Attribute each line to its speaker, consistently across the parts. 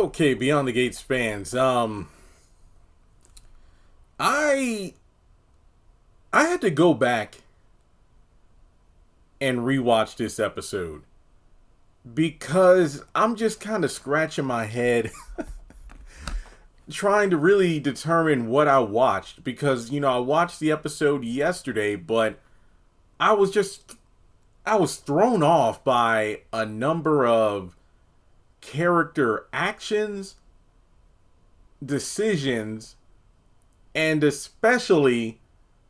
Speaker 1: Okay, Beyond the Gates fans. I I had to go back and rewatch this episode because I'm just kind of scratching my head trying to really determine what I watched because I watched the episode yesterday, but I was just I was thrown off by a number of character actions, decisions, and especially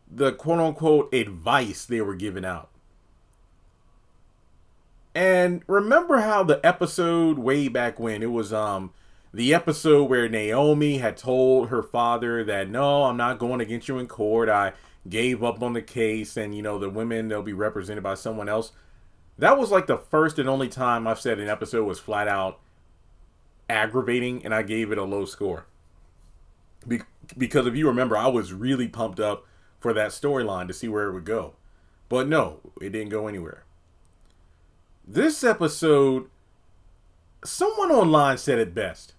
Speaker 1: the quote unquote advice they were giving out. And remember how the episode way back when it was the episode where Naomi had told her father that no, I'm not going against you in court. I gave up on the case and the women they'll be represented by someone else. That was like the first and only time I've said an episode was flat out aggravating and I gave it a low score. Because if you remember, I was really pumped up for that storyline to see where it would go. But no, it didn't go anywhere. This episode, someone online said it best.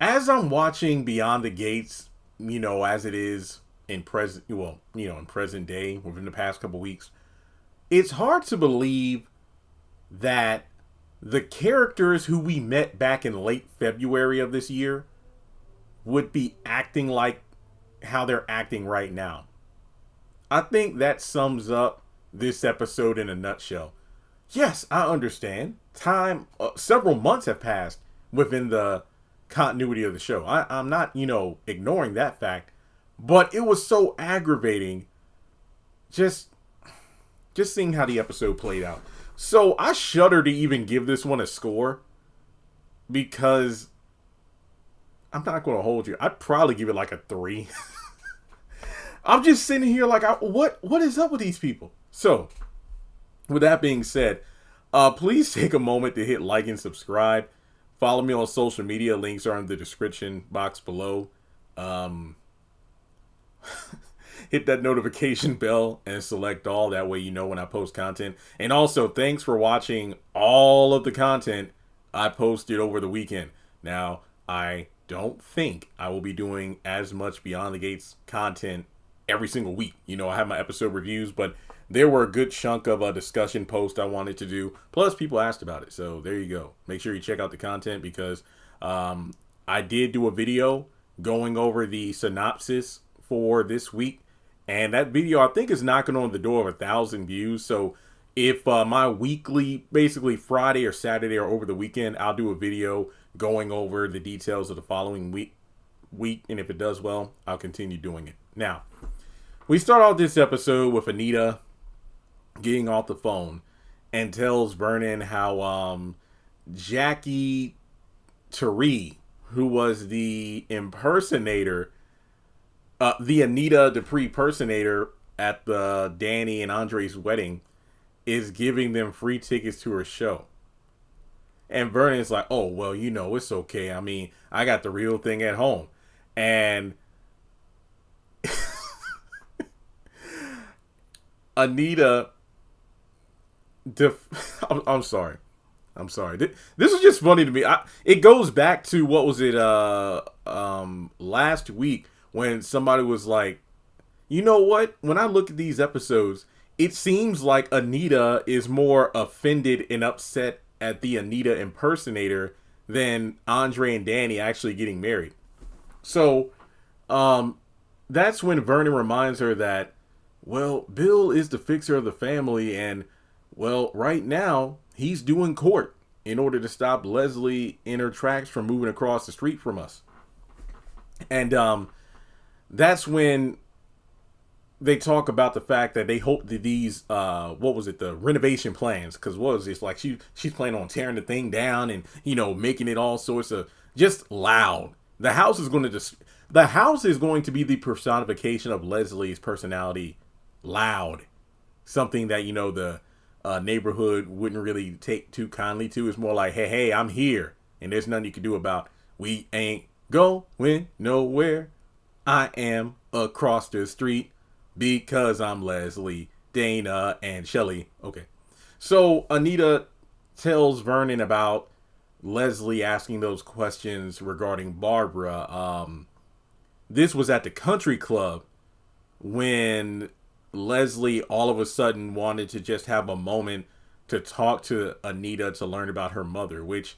Speaker 1: As I'm watching Beyond the Gates, as it is in in present day, within the past couple weeks, it's hard to believe that the characters who we met back in late February of this year would be acting like how they're acting right now. I think that sums up this episode in a nutshell. Yes, I understand. Several months have passed within the continuity of the show. I'm not, ignoring that fact, but it was so aggravating just seeing how the episode played out. So I shudder to even give this one a score because I'm not going to hold you. I'd probably give it like a 3. I'm just sitting here like, what is up with these people? So, with that being said, please take a moment to hit like and subscribe. Follow me on social media. Links are in the description box below. Hit that notification bell and select all. That way you know when I post content. And also, thanks for watching all of the content I posted over the weekend. Now, I don't think I will be doing as much Beyond the Gates content every single week. I have my episode reviews, but there were a good chunk of a discussion post I wanted to do. Plus, people asked about it. So there you go. Make sure you check out the content because I did do a video going over the synopsis for this week. And that video, I think, is knocking on the door of 1,000 views. So if my weekly, basically Friday or Saturday or over the weekend, I'll do a video going over the details of the following week. And if it does well, I'll continue doing it. Now, we start off this episode with Anita getting off the phone and tells Vernon how Jackie Tari, who was the impersonator, the Anita Dupree impersonator at the Danny and Andre's wedding, is giving them free tickets to her show. And Vernon's like, oh, well, it's okay. I mean, I got the real thing at home. And Anita, I'm sorry. This is just funny to me. It goes back to, what was it, last week when somebody was like, you know what? When I look at these episodes, it seems like Anita is more offended and upset at the Anita impersonator than Andre and Danny actually getting married. So, that's when Vernon reminds her that, well, Bill is the fixer of the family, and, well, right now, he's doing court in order to stop Leslie in her tracks from moving across the street from us. And, that's when they talk about the fact that they hope that these, the renovation plans, because what was this, like she's planning on tearing the thing down and, making it all sorts of just loud. The house is going to be the personification of Leslie's personality, loud. Something that, the neighborhood wouldn't really take too kindly to. It's more like, hey, I'm here and there's nothing you can do about, we ain't going nowhere. I am across the street because I'm Leslie, Dana, and Shelly. Okay. So Anita tells Vernon about Leslie asking those questions regarding Barbara. This was at the country club when Leslie all of a sudden wanted to just have a moment to talk to Anita to learn about her mother, which,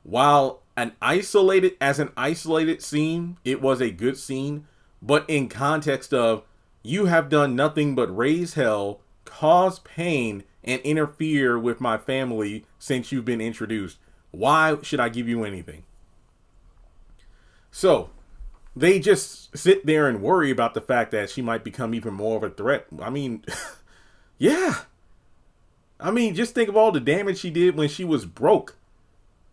Speaker 1: while as an isolated scene, it was a good scene, but in context of, you have done nothing but raise hell, cause pain, and interfere with my family since you've been introduced. Why should I give you anything? So they just sit there and worry about the fact that she might become even more of a threat. I mean, yeah. I mean, just think of all the damage she did when she was broke.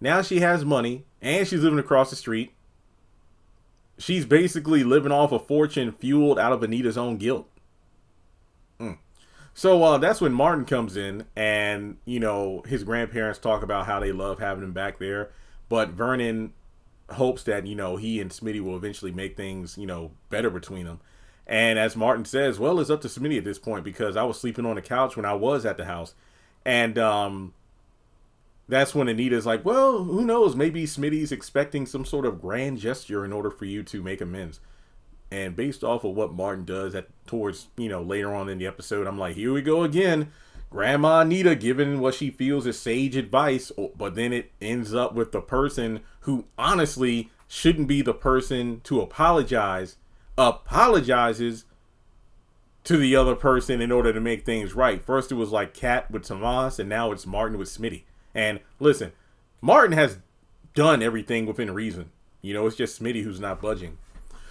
Speaker 1: Now she has money and she's living across the street. She's basically living off a fortune fueled out of Anita's own guilt. So that's when Martin comes in, and, you know, his grandparents talk about how they love having him back there. But Vernon hopes that, you know, he and Smitty will eventually make things, you know, better between them. And as Martin says, well, it's up to Smitty at this point, because I was sleeping on the couch when I was at the house. And that's when Anita's like, well, who knows? Maybe Smitty's expecting some sort of grand gesture in order for you to make amends. And based off of what Martin does towards, you know, later on in the episode, I'm like, here we go again. Grandma Anita giving what she feels is sage advice, but then it ends up with the person who honestly shouldn't be the person to apologizes to the other person in order to make things right. First it was like Kat with Tomas, and now it's Martin with Smitty. And listen, Martin has done everything within reason. You know, it's just Smitty who's not budging.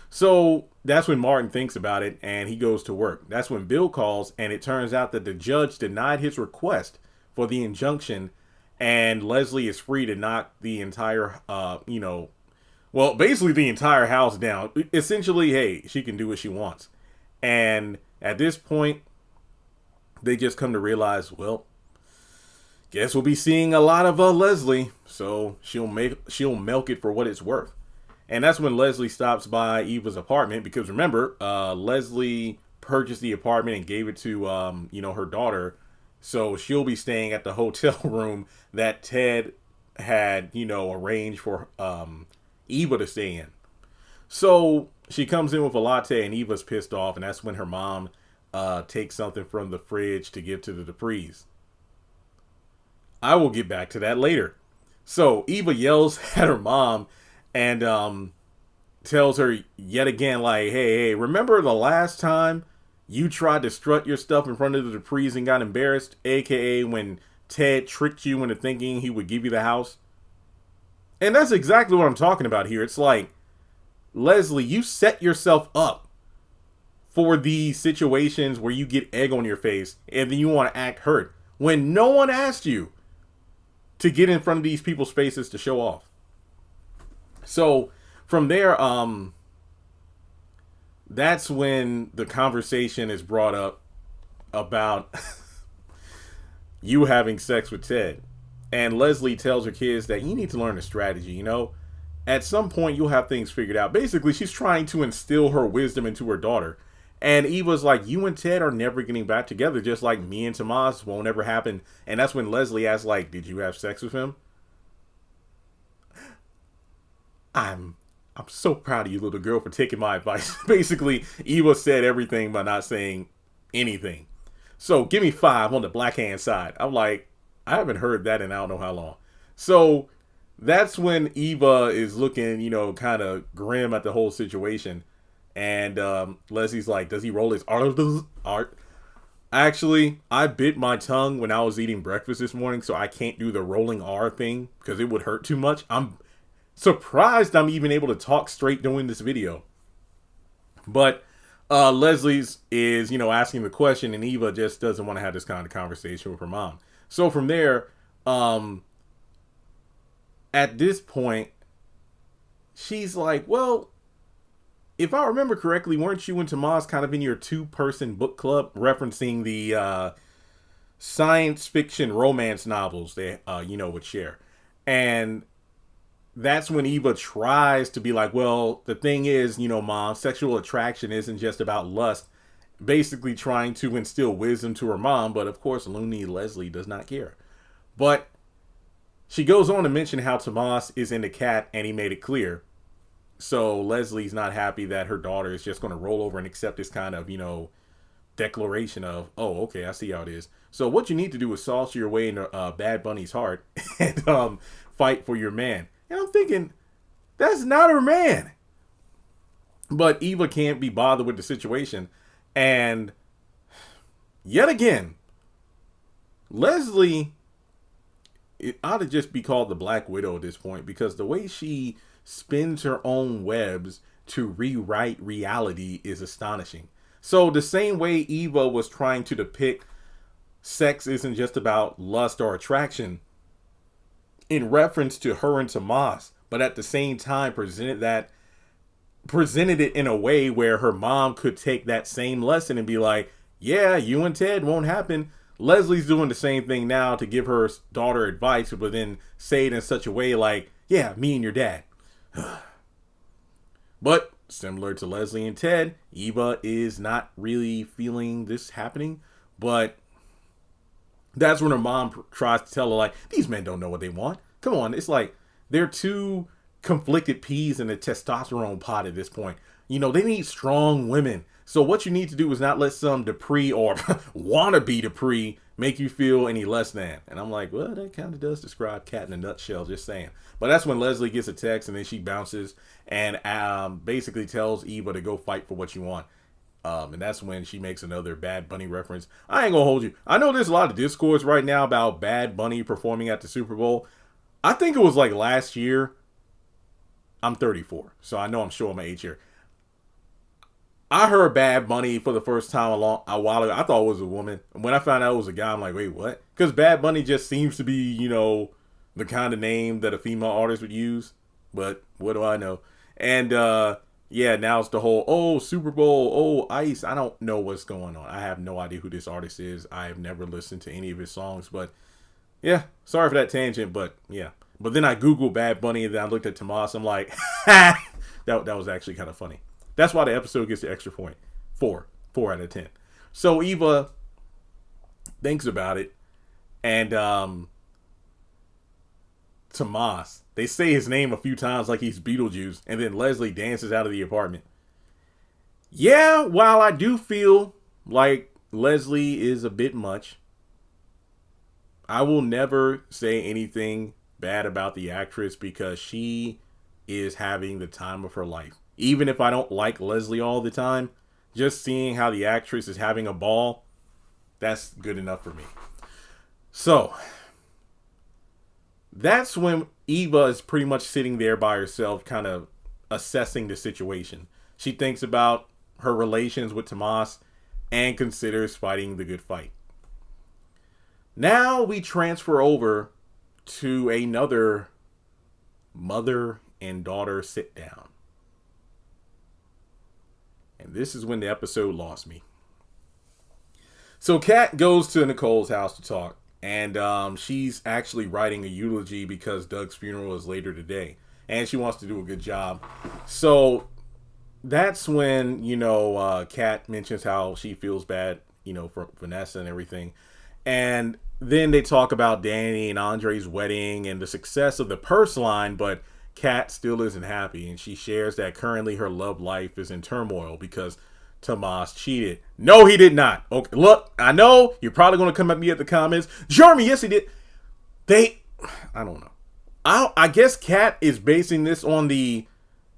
Speaker 1: So that's when Martin thinks about it, and he goes to work. That's when Bill calls, and it turns out that the judge denied his request for the injunction, and Leslie is free to knock the entire, basically the entire house down. Essentially, hey, she can do what she wants. And at this point, they just come to realize, well, guess we'll be seeing a lot of Leslie, so she'll milk it for what it's worth. And that's when Leslie stops by Eva's apartment, because remember, Leslie purchased the apartment and gave it to, her daughter. So she'll be staying at the hotel room that Ted had, arranged for Eva to stay in. So she comes in with a latte, and Eva's pissed off. And that's when her mom takes something from the fridge to give to the Duprees. I will get back to that later. So Eva yells at her mom and tells her yet again, like, hey, remember the last time you tried to strut your stuff in front of the Duprees and got embarrassed? AKA when Ted tricked you into thinking he would give you the house. And that's exactly what I'm talking about here. It's like, Leslie, you set yourself up for these situations where you get egg on your face and then you want to act hurt when no one asked you to get in front of these people's faces to show off. So from there, that's when the conversation is brought up about you having sex with Ted. And Leslie tells her kids that you need to learn a strategy, At some point, you'll have things figured out. Basically, she's trying to instill her wisdom into her daughter. And Eva's like, you and Ted are never getting back together, just like me and Tomas won't ever happen. And that's when Leslie asks, like, did you have sex with him? I'm so proud of you, little girl, for taking my advice. Basically, Eva said everything by not saying anything. So give me 5 on the black hand side. I'm like, I haven't heard that in I don't know how long. So that's when Eva is looking, kind of grim at the whole situation. And Leslie's like, does he roll his art? Actually, I bit my tongue when I was eating breakfast this morning, so I can't do the rolling R thing because it would hurt too much. I'm surprised I'm even able to talk straight during this video. But Leslie's is, asking the question, and Eva just doesn't want to have this kind of conversation with her mom. So from there, at this point, she's like, well, if I remember correctly, weren't you and Tomas kind of in your 2-person book club, referencing the science fiction romance novels they, would share? And that's when Eva tries to be like, well, the thing is, Mom, sexual attraction isn't just about lust. Basically trying to instill wisdom to her mom. But of course, loony Leslie does not care. But She goes on to mention how Tomas is into Kat and he made it clear. So Leslie's not happy that her daughter is just going to roll over and accept this kind of, declaration of, oh, okay, I see how it is. So what you need to do is sauce your way into Bad Bunny's heart and fight for your man. And I'm thinking, that's not her man. But Eva can't be bothered with the situation. And yet again, Leslie, it ought to just be called the Black Widow at this point, because the way she spins her own webs to rewrite reality is astonishing. So the same way Eva was trying to depict sex isn't just about lust or attraction in reference to her and Tomas, but at the same time presented it in a way where her mom could take that same lesson and be like, yeah, you and Ted won't happen. Leslie's doing the same thing now to give her daughter advice, but then say it in such a way like, yeah, me and your dad. But similar to Leslie and Ted, Eva is not really feeling this happening. But that's when her mom tries to tell her, like, these men don't know what they want. Come on, it's like they're two conflicted peas in a testosterone pot at this point. They need strong women. So what you need to do is not let some Dupree or wannabe Dupree make you feel any less than. And I'm like, well, that kind of does describe Kat in a nutshell, just saying. But that's when Leslie gets a text and then she bounces and basically tells Eva to go fight for what you want. And that's when she makes another Bad Bunny reference. I ain't gonna hold you. I know there's a lot of discourse right now about Bad Bunny performing at the Super Bowl. I think it was like last year. I'm 34, so I know I'm showing my age here. I heard Bad Bunny for the first time a while ago. I thought it was a woman. And when I found out it was a guy, I'm like, wait, what? Because Bad Bunny just seems to be, the kind of name that a female artist would use. But what do I know? And yeah, now it's the whole, Super Bowl, Ice. I don't know what's going on. I have no idea who this artist is. I have never listened to any of his songs. But yeah, sorry for that tangent. But yeah. But then I Googled Bad Bunny and then I looked at Tomas. I'm like, that was actually kind of funny. That's why the episode gets the extra point. 4 out of 10. So Eva thinks about it. And Tomas, they say his name a few times like he's Beetlejuice. And then Leslie dances out of the apartment. Yeah, while I do feel like Leslie is a bit much, I will never say anything bad about the actress because she is having the time of her life. Even if I don't like Leslie all the time, just seeing how the actress is having a ball, that's good enough for me. So, that's when Eva is pretty much sitting there by herself, kind of assessing the situation. She thinks about her relations with Tomas and considers fighting the good fight. Now we transfer over to another mother and daughter sit down. And this is when the episode lost me. So Kat goes to Nicole's house to talk. And she's actually writing a eulogy because Doug's funeral is later today. And she wants to do a good job. So that's when, Kat mentions how she feels bad, for Vanessa and everything. And then they talk about Danny and Andre's wedding and the success of the purse line. But Kat still isn't happy, and she shares that currently her love life is in turmoil because Tomas cheated. No, he did not. Okay, look, I know you're probably going to come at me at the comments. Jeremy, yes, he did. I don't know. I guess Kat is basing this on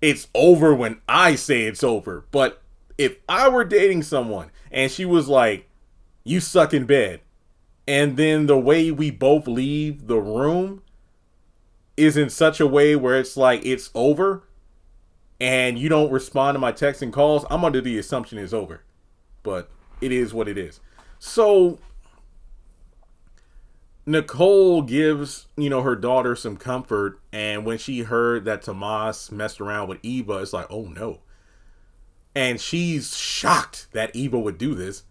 Speaker 1: it's over when I say it's over. But if I were dating someone and she was like, you suck in bed, and then the way we both leave the room is in such a way where it's like it's over and you don't respond to my texts and calls, I'm under the assumption it's over. But it is what it is. So Nicole gives, her daughter some comfort. And when she heard that Tomas messed around with Eva, it's like, oh no. And she's shocked that Eva would do this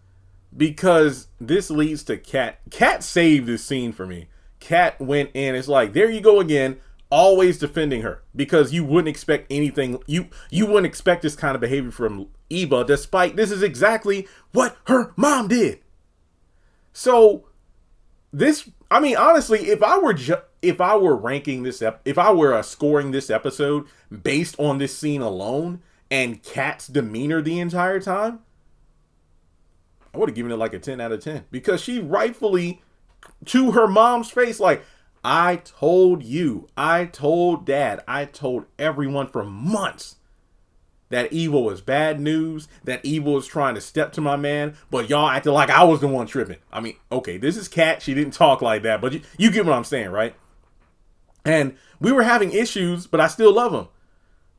Speaker 1: because this leads to Kat. Kat saved this scene for me. Kat went in. It's like, there you go again, always defending her because you wouldn't expect anything. You wouldn't expect this kind of behavior from Eva, despite this is exactly what her mom did. So honestly, if I were if I were ranking this, if I were scoring this episode based on this scene alone and Kat's demeanor the entire time, I would have given it like a 10 out of 10 because she rightfully, to her mom's face, like, I told you, I told Dad, I told everyone for months that Eva was bad news, that Eva was trying to step to my man, but y'all acted like I was the one tripping. I mean, okay, this is Kat. She didn't talk like that, but you get what I'm saying, right? And we were having issues, but I still love him.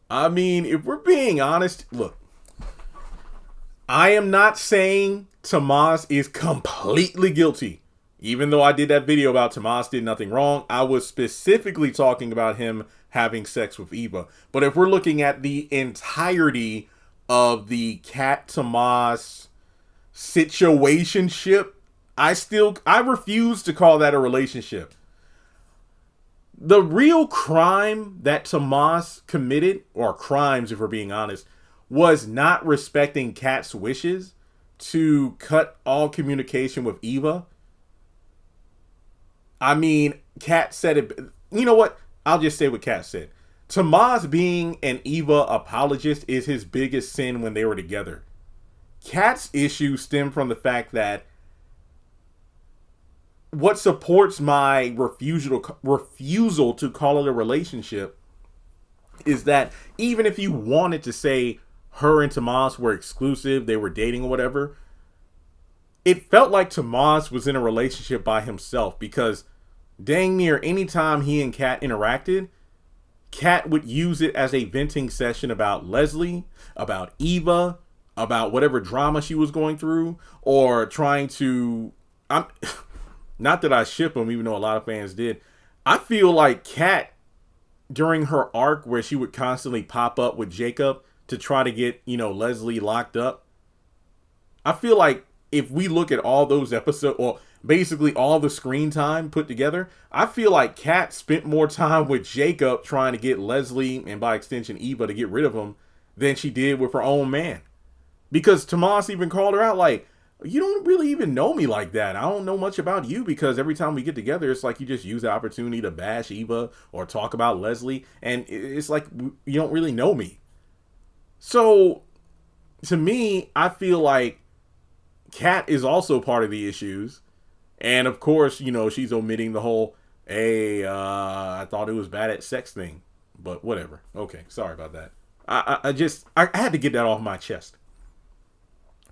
Speaker 1: I mean, if we're being honest, look, I am not saying Tomas is completely guilty. Even though I did that video about Tomas did nothing wrong, I was specifically talking about him having sex with Eva. But if we're looking at the entirety of the Kat Tomas situationship, I refuse to call that a relationship. The real crime that Tomas committed, or crimes if we're being honest, was not respecting Kat's wishes to cut all communication with Eva. I mean, Kat said it. You know what? I'll just say what Kat said. Tomas being an Eva apologist is his biggest sin when they were together. Kat's issue stemmed from the fact that what supports my refusal to call it a relationship is that even if you wanted to say her and Tomas were exclusive, they were dating or whatever, it felt like Tomas was in a relationship by himself because dang near any time he and Kat interacted, Kat would use it as a venting session about Leslie, about Eva, about whatever drama she was going through, or trying to... Not that I ship them, even though a lot of fans did. I feel like Kat, during her arc where she would constantly pop up with Jacob to try to get, Leslie locked up, I feel like if we look at all those episodes, or basically all the screen time put together, I feel like Kat spent more time with Jacob trying to get Leslie, and by extension Eva, to get rid of him than she did with her own man. Because Tomas even called her out like, you don't really even know me like that. I don't know much about you because every time we get together, it's like you just use the opportunity to bash Eva or talk about Leslie. And it's like you don't really know me. So to me, I feel like Kat is also part of the issues. And of course, she's omitting the whole, hey, I thought it was bad at sex thing. But whatever. Okay, sorry about that. I had to get that off my chest.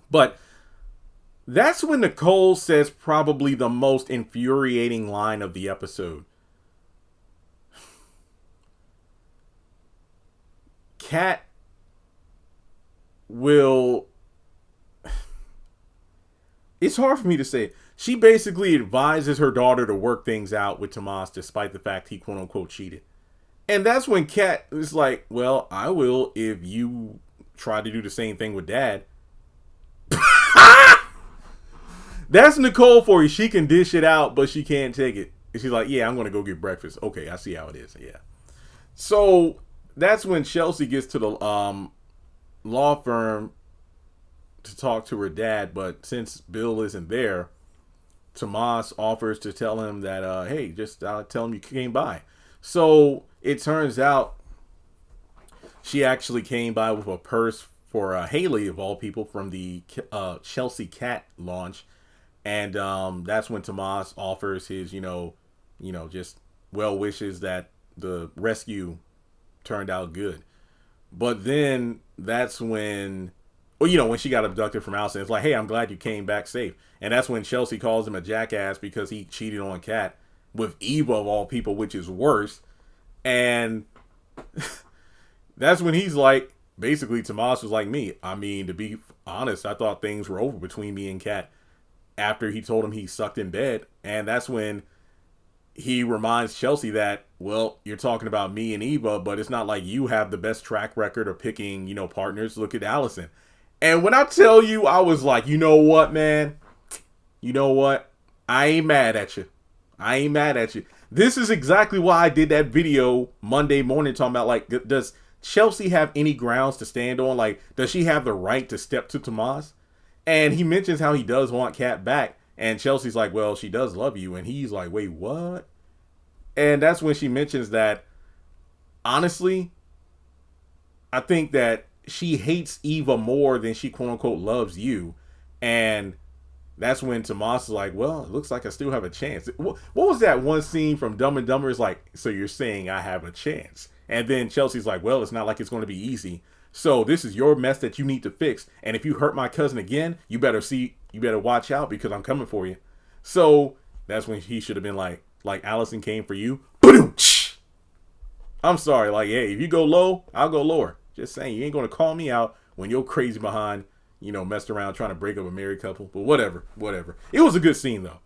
Speaker 1: But that's when Nicole says probably the most infuriating line of the episode. Kat will... It's hard for me to say. She basically advises her daughter to work things out with Tomas despite the fact he quote unquote cheated. And that's when Kat is like, well, I will if you try to do the same thing with Dad. That's Nicole for you. She can dish it out, but she can't take it. And she's like, yeah, I'm going to go get breakfast. Okay, I see how it is. Yeah. So that's when Chelsea gets to the law firm to talk to her dad. But since Bill isn't there, Tomas offers to tell him that, hey, just tell him you came by. So it turns out she actually came by with a purse for Haley, of all people, from the Chelsea Cat launch. And that's when Tomas offers his, just well wishes that the rescue turned out good. But then that's when, when she got abducted from Allison, it's like, hey, I'm glad you came back safe. And that's when Chelsea calls him a jackass because he cheated on Kat with Eva, of all people, which is worse. And that's when he's like, basically, Tomas was like me. I mean, to be honest, I thought things were over between me and Kat after he told him he sucked in bed. And that's when he reminds Chelsea that, well, you're talking about me and Eva, but it's not like you have the best track record of picking, partners. Look at Allison. And when I tell you, I was like, you know what, man? You know what? I ain't mad at you. I ain't mad at you. This is exactly why I did that video Monday morning talking about, like, does Chelsea have any grounds to stand on? Like, does she have the right to step to Tomas? And he mentions how he does want Kat back. And Chelsea's like, well, she does love you. And he's like, wait, what? And that's when she mentions that, honestly, I think that she hates Eva more than she quote unquote loves you. And that's when Tomas is like, well, it looks like I still have a chance. What was that one scene from Dumb and Dumber? Is like, so you're saying I have a chance. And then Chelsea's like, well, it's not like it's going to be easy. So this is your mess that you need to fix. And if you hurt my cousin again, you better watch out because I'm coming for you. So that's when he should have been like Allison came for you. I'm sorry. Like, hey, if you go low, I'll go lower. Just saying, you ain't going to call me out when you're crazy behind, messed around trying to break up a married couple. But whatever. It was a good scene, though.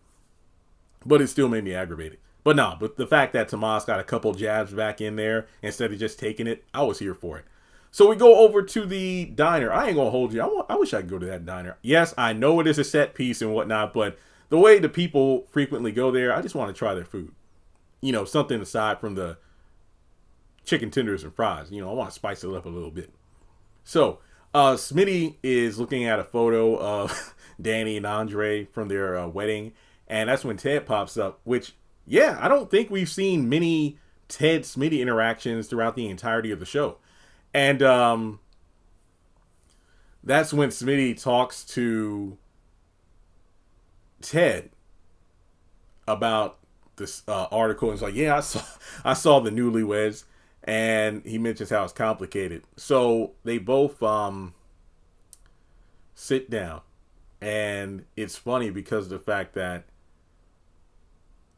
Speaker 1: But it still made me aggravated. But the fact that Tomas got a couple jabs back in there instead of just taking it, I was here for it. So we go over to the diner. I ain't going to hold you. I wish I could go to that diner. Yes, I know it is a set piece and whatnot, but the way the people frequently go there, I just want to try their food. Something aside from the chicken tenders and fries. I want to spice it up a little bit. So Smitty is looking at a photo of Danny and Andre from their wedding, and that's when Ted pops up, which, yeah, I don't think we've seen many Ted Smitty interactions throughout the entirety of the show. And that's when Smitty talks to Ted about this article, and it's like, yeah, I saw the newlyweds. And he mentions how it's complicated. So they both sit down. And it's funny because of the fact that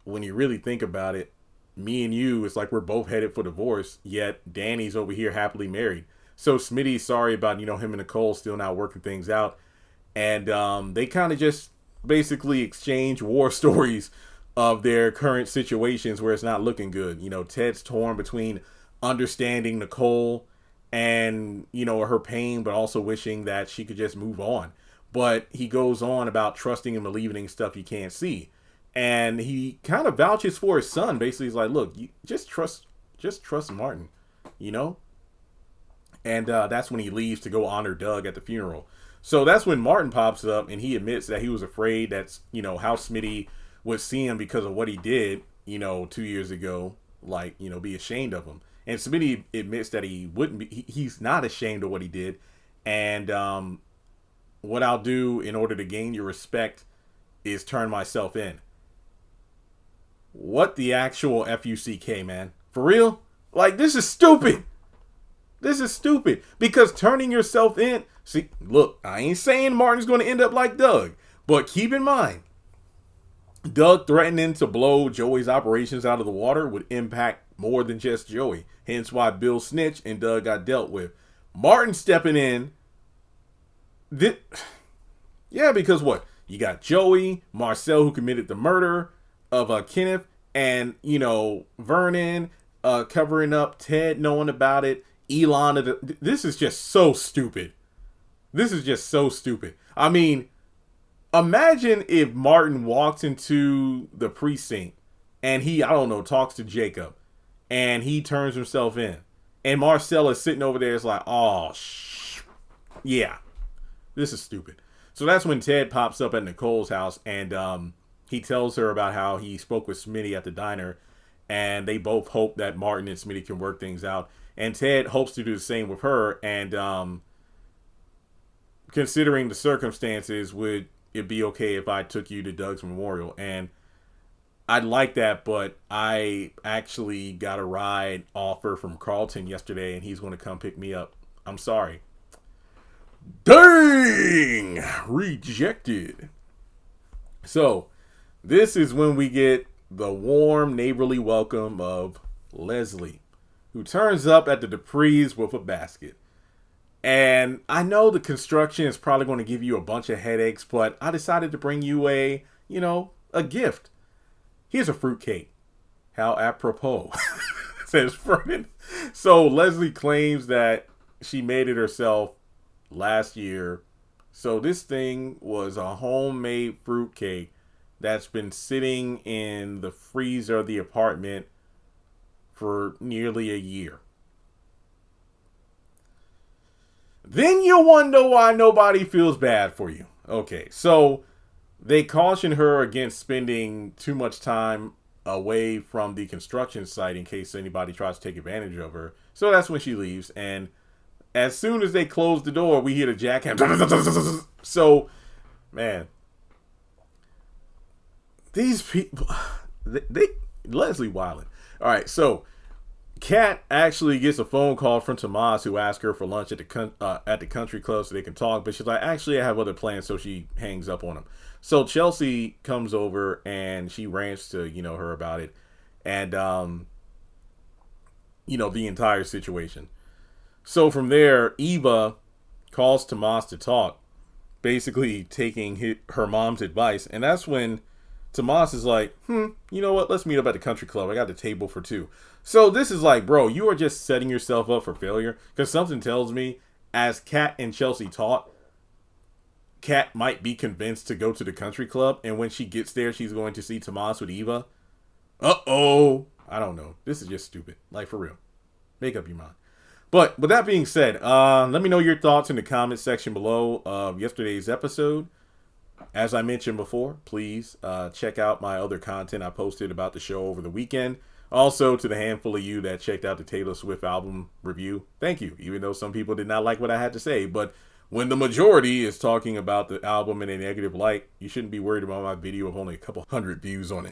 Speaker 1: when you really think about it, me and you, it's like we're both headed for divorce, yet Danny's over here happily married. So Smitty's sorry about, him and Nicole still not working things out. And they kind of just basically exchange war stories of their current situations where it's not looking good. Ted's torn between understanding Nicole and her pain, but also wishing that she could just move on. But he goes on about trusting and believing in stuff you can't see, and he kind of vouches for his son. Basically, he's like, look, you just trust Martin, and that's when he leaves to go honor Doug at the funeral. So that's when Martin pops up, and he admits that he was afraid that how Smitty would see him because of what he did 2 years ago, like be ashamed of him. And Smitty admits that he wouldn't be. He's not ashamed of what he did. And what I'll do in order to gain your respect is turn myself in. What the actual F-U-C-K, man? For real? Like, this is stupid. This is stupid. Because turning yourself in. See, look, I ain't saying Martin's going to end up like Doug. But keep in mind, Doug threatening to blow Joey's operations out of the water would impact more than just Joey. Hence why Bill snitched and Doug got dealt with. Martin stepping in. Yeah, because what? You got Joey, Marcel, who committed the murder of Kenneth, and, Vernon covering up, Ted knowing about it, Elon. This is just so stupid. I mean, imagine if Martin walks into the precinct and he, talks to Jacob and he turns himself in. And Marcel is sitting over there. It's like, yeah, this is stupid. So that's when Ted pops up at Nicole's house and he tells her about how he spoke with Smitty at the diner. And they both hope that Martin and Smitty can work things out. And Ted hopes to do the same with her. And considering the circumstances, would it be okay if I took you to Doug's memorial? And I'd like that, but I actually got a ride offer from Carlton yesterday, and he's going to come pick me up. I'm sorry. Dang! Rejected. So, this is when we get the warm, neighborly welcome of Leslie, who turns up at the Dupree's with a basket. And I know the construction is probably going to give you a bunch of headaches, but I decided to bring you a gift. Here's a fruitcake. How apropos, says Vernon. So Leslie claims that she made it herself last year. So this thing was a homemade fruitcake that's been sitting in the freezer of the apartment for nearly a year. Then you wonder why nobody feels bad for you. Okay, so they caution her against spending too much time away from the construction site in case anybody tries to take advantage of her. So that's when she leaves. And as soon as they close the door, we hear the jackhammer. So, man, these people, they Leslie Wilden. All right, so Kat actually gets a phone call from Tomas, who asks her for lunch at the country club so they can talk. But she's like, actually, I have other plans, so she hangs up on him. So Chelsea comes over and she rants to her about it, and the entire situation. So from there, Eva calls Tomas to talk, basically taking her mom's advice, and that's when Tomas is like, you know what? Let's meet up at the country club. I got the table for two. So this is like, bro, you are just setting yourself up for failure, because something tells me, as Kat and Chelsea talk, Kat might be convinced to go to the country club, and when she gets there, she's going to see Tomas with Eva. Uh-oh. I don't know. This is just stupid. Like, for real. Make up your mind. But with that being said, let me know your thoughts in the comment section below of yesterday's episode. As I mentioned before, please check out my other content I posted about the show over the weekend. Also, to the handful of you that checked out the Taylor Swift album review, thank you. Even though some people did not like what I had to say, but when the majority is talking about the album in a negative light, you shouldn't be worried about my video of only a couple hundred views on it.